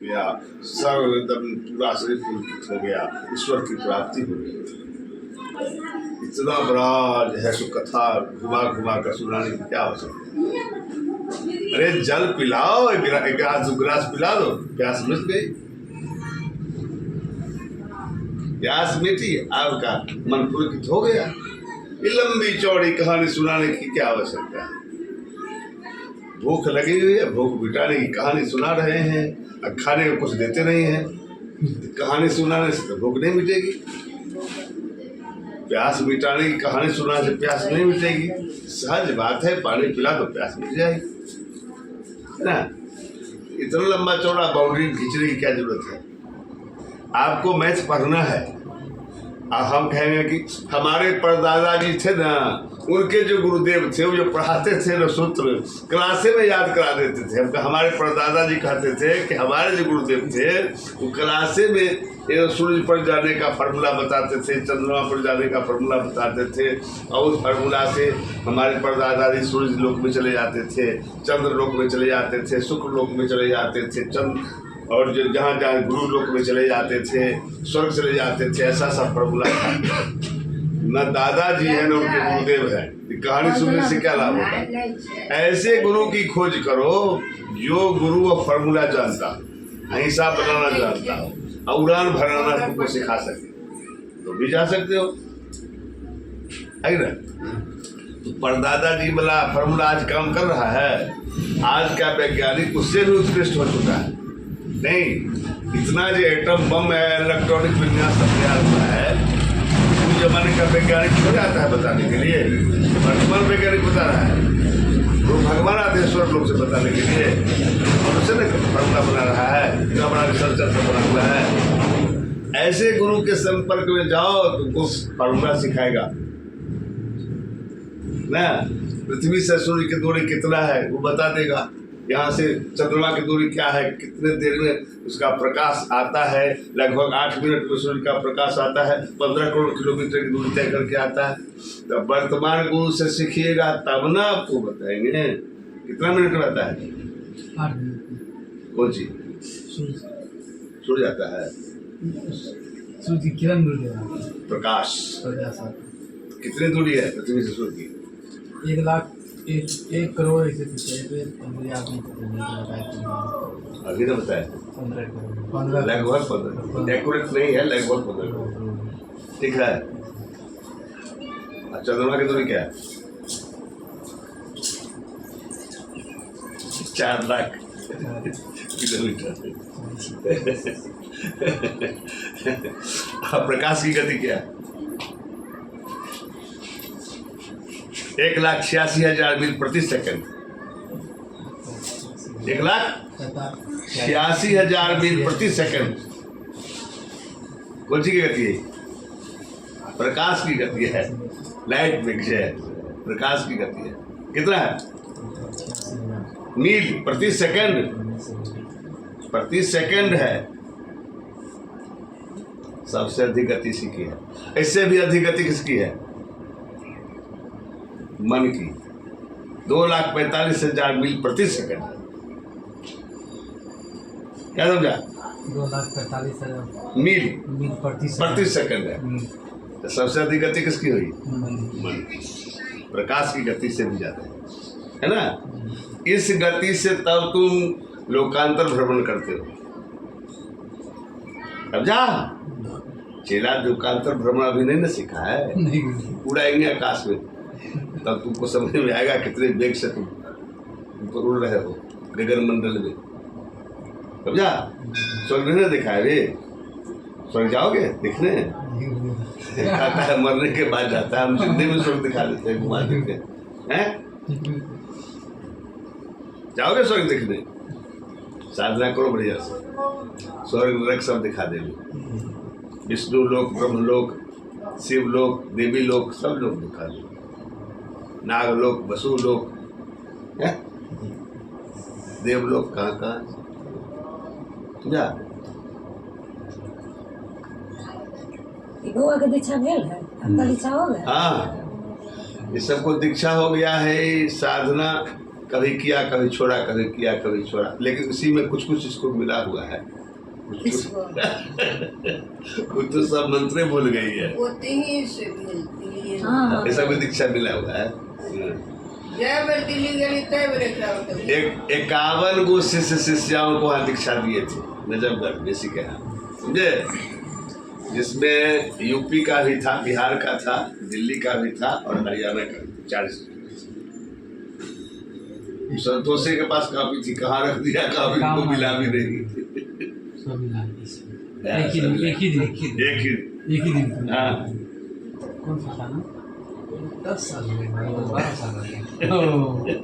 गया, सर्व एकदम पूरा शरीर पुलकित हो गया, ईश्वर की प्राप्ति हो गई। इतना बड़ा जो है सो कथा घुमा घुमा कर सुनाने की क्या आवश्यकता है। अरे जल पिलाओ, एक गिलास दो गिलास पिला दो, प्यास मिट गई। प्यास मिटी, आपका मन पुलकित हो गया। ये लंबी चौड़ी कहानी सुनाने की क्या आवश्यकता है। भूख लगी हुई है, भूख मिटाने की कहानी सुना रहे हैं, खाने को कुछ देते नहीं हैं। कहानी सुनाने से तो भूख नहीं मिटेगी, प्यास मिटाने की कहानी सुनाने से प्यास नहीं मिटेगी। सहज बात है, पानी पिला तो प्यास मिट जाएगी, है ना। इतना लंबा चौड़ा बाउंड्री खींचने की क्या जरूरत है। आपको मैथ पढ़ना है, अब हम कहेंगे कि हमारे परदादा जी थे ना, उनके जो गुरुदेव थे वो जो पढ़ाते थे ना सूत्र, क्लासे में याद करा देते थे। हम हमारे परदादा जी कहते थे कि हमारे जो गुरुदेव थे वो क्लासे में सूरज पर जाने का फार्मूला बताते थे, चंद्रमा पर जाने का फार्मूला बताते थे, और उस फार्मूला से हमारे परदादा जी सूरज लोक में चले जाते थे, चंद्र लोक में चले जाते थे, शुक्र लोक में चले जाते थे, और जो जहाँ जहाँ गुरु लोक में चले जाते थे, स्वर्ग चले जाते थे। ऐसा सब फार्मूला था। न दादाजी है न उनके गुरुदेव है। कहानी सुनने से क्या लाभ होगा। ऐसे गुरु की खोज करो जो गुरु वो फार्मूला जानता, अहिंसा बनाना जानता हो, और उड़ान भराना तुमको सिखा सके, तो भी जा सकते हो, है ना। तो परदादा जी वाला फार्मूला आज काम कर रहा है। आज का वैज्ञानिक उससे भी उत्कृष्ट हो चुका है। नहीं, इतना जो एटम बम है, इलेक्ट्रॉनिक विन्यास तैयार हुआ है, उस जमाने का वैज्ञानिक हो जाता है बताने के लिए। वर्तमान वैज्ञानिक बता रहा है, वो भगवान आते हैं स्वर्ग लोक से बताने के लिए, और उसे न फार्मूला बना रहा है, इतना बड़ा रिसर्चर से बना हुआ है। ऐसे गुरु के संपर्क में जाओ तुमको फार्मूला सिखाएगा ना। पृथ्वी से सूर्य की दूरी कितना है वो बता देगा, यहाँ से चंद्रमा की दूरी क्या है, कितने देर में उसका प्रकाश आता है। लगभग 8 मिनट में सूर्य का प्रकाश आता है, 15 करोड़ किलोमीटर की दूरी तय करके आता है। तो वर्तमान गुरु से सीखिएगा तब ना आपको बताएंगे। कितना मिनट में आता है, 8 मिनट। कौन चीज सूर्य आता है, सूर्य की किरण प्रकाश कितनी दूरी है पृथ्वी से सूर्य की। 1 करोड़ ऐसे अभी ना बताया, 15 करोड़, लगभग 15, एक्यूरेट नहीं है, लगभग 15 करोड़, ठीक है। चंद्रमा की दूरी क्या है, 4 लाख किलोमीटर। प्रकाश की गति क्या है, 1,86,000 मील प्रति सेकंड। 1,86,000 मील प्रति सेकंड कौन सी की गति है, प्रकाश की गति है। लाइट वेग है, प्रकाश की गति है। कितना है, मील प्रति सेकंड, प्रति सेकंड है। सबसे अधिक गति इसी की है। इससे भी अधिक गति किसकी है, मन की। 2,45,000 मील प्रति सेकंड। क्या समझा, 2,45,000 मील प्रति सेकंड है। तो सबसे अधिक गति किसकी हुई, मन की। प्रकाश की गति से भी ज्यादा है ना। इस गति से तब तुम लोकांतर भ्रमण करते हो। अब जा चेला लोकांतर भ्रमण अभी नहीं ना सीखा है, उड़ाएंगे आकाश में, तब तुमको समझ में आएगा कितने वेग से तुम ऊपर उड़ रहे हो गगन मंडल में। तब जा स्वर्ग नहीं देखा है रे, स्वर्ग जाओगे देखने, कहता है मरने के बाद जाता है। हम जिंदगी में स्वर्ग दिखा देते हैं, घुमा देते हैं। जाओगे स्वर्ग देखने, साधना करो बढ़िया से, स्वर्ग नरक सब दिखा देंगे। विष्णु लोक, ब्रह्म लोक, शिव लोक, देवी लोक, सब लोग दिखा देंगे। नागलोक, वसु लोक, देवलोक, कहाँ कहाँ जा। बउआ के दीक्षा भेल है, आपका दीक्षा हो गया। हाँ, ये सबको दीक्षा हो गया है। साधना कभी किया कभी छोड़ा, कभी किया कभी छोड़ा, लेकिन उसी में कुछ कुछ इसको मिला हुआ है। इसको वो तो सब मंत्रे भूल गई है, होते ही से मिलती है। हाँ। ऐसा भी दीक्षा मिला हुआ है। जय बर दिल्ली गली तय बरे करावत है। 51 गो शिष्य शिष्याओं को वहाँ दीक्षा दिए थे नजफगढ़ ऋषि के यहाँ, समझे, जिसमें यूपी का भी था, बिहार का था, दिल्ली का भी था और हरियाणा का भी। 40 संतोषी के पास काफी थी, कहाँ रख दिया काफी को मिला भी नहीं। सब मिला के इसमें। एक ही दिन एक ही दिन हाँ कौन सा था ना 10 साल हो गए 12 साल हो गए।